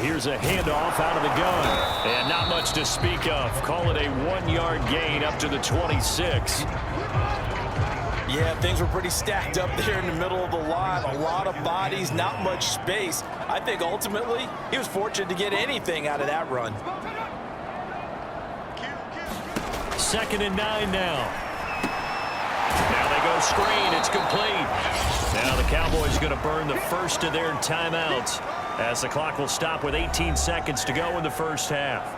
Here's a handoff out of the gun. And not much to speak of. Call it a 1-yard gain up to the 26. Yeah, things were pretty stacked up there in the middle of the line. A lot of bodies, not much space. I think ultimately he was fortunate to get anything out of that run. 2nd and 9 now. Now they go screen. It's complete. Now the Cowboys going to burn the first of their timeouts as the clock will stop with 18 seconds to go in the first half.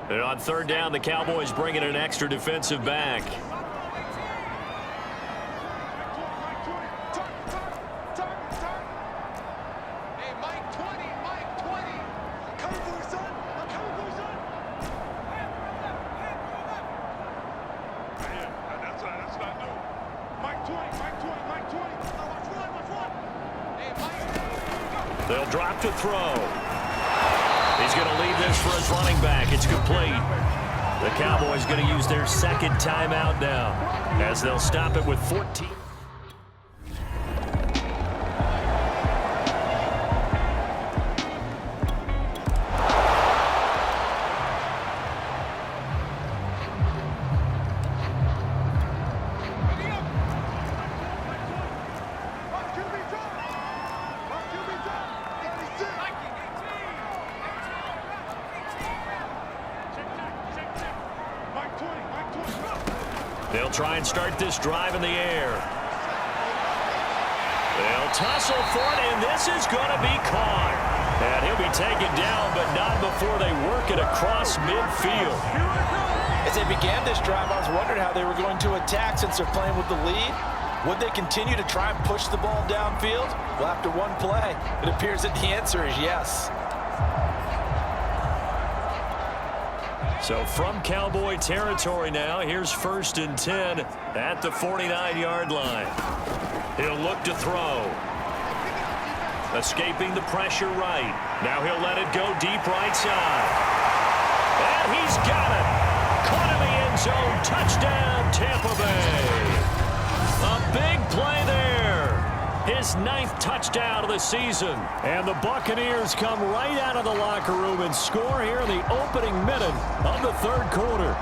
And on 3rd down, the Cowboys bring in an extra defensive back. They'll drop to throw. He's going to leave this for his running back. It's complete. The Cowboys going to use their 2nd timeout now as they'll stop it with 14. They'll try and start this drive in the air. They'll tussle for it, and this is going to be caught. And he'll be taken down, but not before they work it across midfield. As they began this drive, I was wondering how they were going to attack since they're playing with the lead. Would they continue to try and push the ball downfield? Well, after one play, it appears that the answer is yes. So from Cowboy territory now, here's 1st and 10 at the 49-yard line. He'll look to throw. Escaping the pressure right. Now he'll let it go deep right side. And he's got it. Caught in the end zone. Touchdown, Tampa Bay. A big play there. His 9th touchdown of the season. And the Buccaneers come right out of the locker room and score here in the opening minute of the 3rd quarter.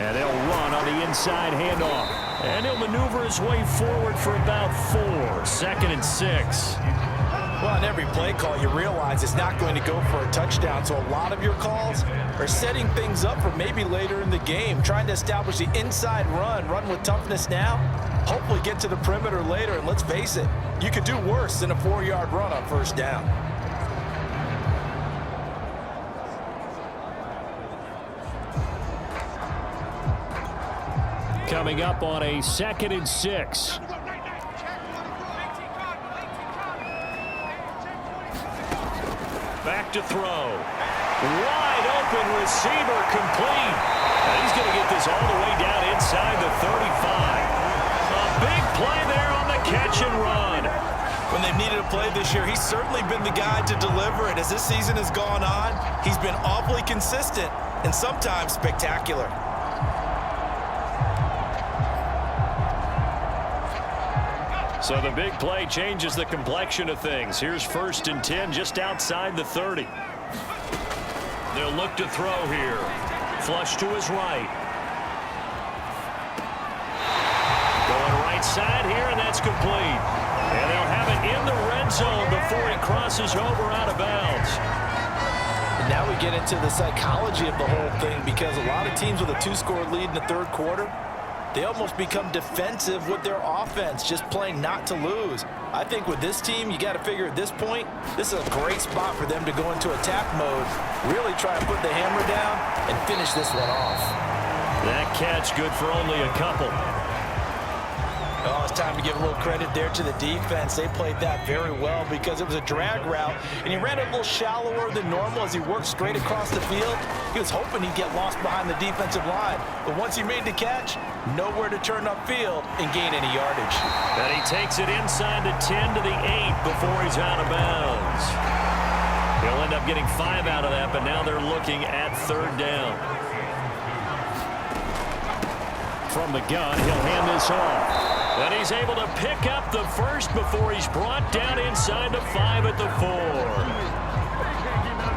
And they'll run on the inside handoff. And he'll maneuver his way forward for about 4. 2nd and 6. Well, on every play call, you realize it's not going to go for a touchdown. So a lot of your calls are setting things up for maybe later in the game, trying to establish the inside run with toughness now, hopefully get to the perimeter later. And let's face it, you could do worse than a 4-yard run on 1st down. Coming up on a 2nd and 6. Back to throw. Wide open receiver, complete. And he's going to get this all the way down inside the 35. A big play there on the catch and run. When they've needed a play this year, he's certainly been the guy to deliver it. As this season has gone on, he's been awfully consistent and sometimes spectacular. So the big play changes the complexion of things. Here's 1st and 10 just outside the 30. They'll look to throw here. Flush to his right. Going right side here, and that's complete. And they'll have it in the red zone before he crosses over out of bounds. And now we get into the psychology of the whole thing, because a lot of teams with a 2-score lead in the 3rd quarter, they almost become defensive with their offense, just playing not to lose. I think with this team, you got to figure at this point, this is a great spot for them to go into attack mode, really try to put the hammer down and finish this one off. That catch good for only a couple. Oh, it's time to give a little credit there to the defense. They played that very well because it was a drag route, and he ran it a little shallower than normal as he worked straight across the field. He was hoping he'd get lost behind the defensive line, but once he made the catch, nowhere to turn upfield and gain any yardage. And he takes it inside the 10 to the 8 before he's out of bounds. He'll end up getting 5 out of that, but now they're looking at 3rd down. From the gun, he'll hand this off. And he's able to pick up the first before he's brought down inside the 5 at the 4.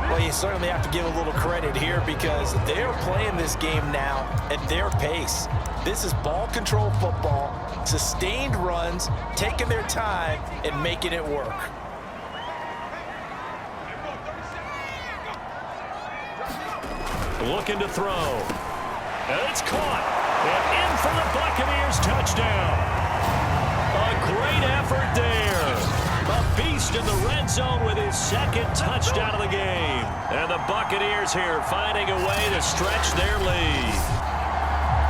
Well, you certainly have to give a little credit here because they're playing this game now at their pace. This is ball control football, sustained runs, taking their time and making it work. Looking to throw. And it's caught. And in for the Buccaneers touchdown. A great effort there. A beast in the red zone with his 2nd touchdown of the game. And the Buccaneers here finding a way to stretch their lead.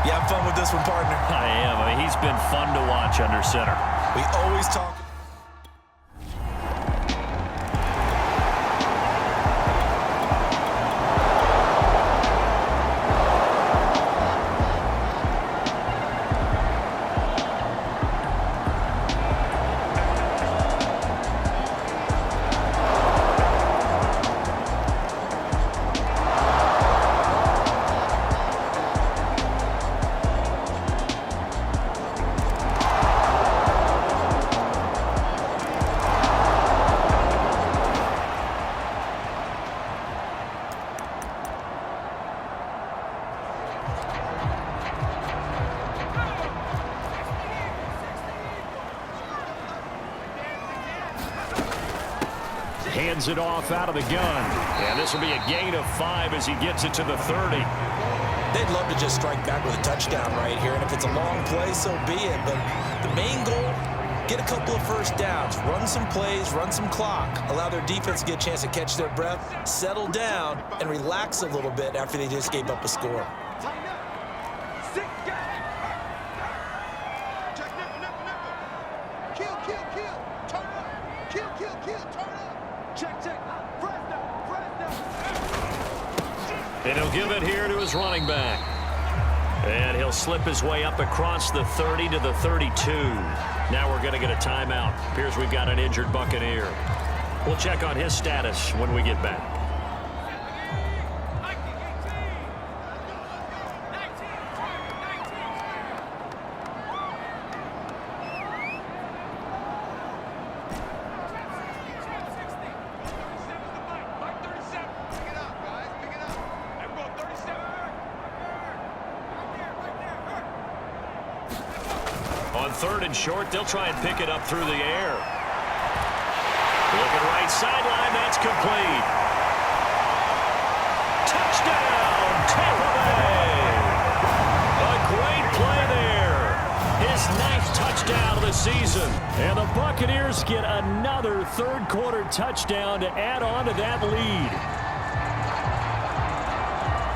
You have fun with this one, partner? I am. I mean, he's been fun to watch under center. We always talk. Hands it off out of the gun. And this will be a gain of 5 as he gets it to the 30. They'd love to just strike back with a touchdown right here, and if it's a long play, so be it. But the main goal, get a couple of first downs, run some plays, run some clock, allow their defense to get a chance to catch their breath, settle down, and relax a little bit after they just gave up a score. And he'll give it here to his running back. And he'll slip his way up across the 30 to the 32. Now we're going to get a timeout. Appears we've got an injured Buccaneer. We'll check on his status when we get back. On 3rd and short, they'll try and pick it up through the air. Looking right sideline, that's complete. Touchdown, Tampa Bay! A great play there. His 9th touchdown of the season. And the Buccaneers get another 3rd quarter touchdown to add on to that lead.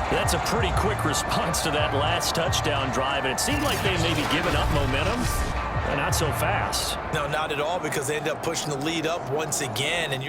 That's a pretty quick response to that last touchdown drive, and it seemed like they may be giving up momentum, but not so fast. No, not at all, because they ended up pushing the lead up once again, and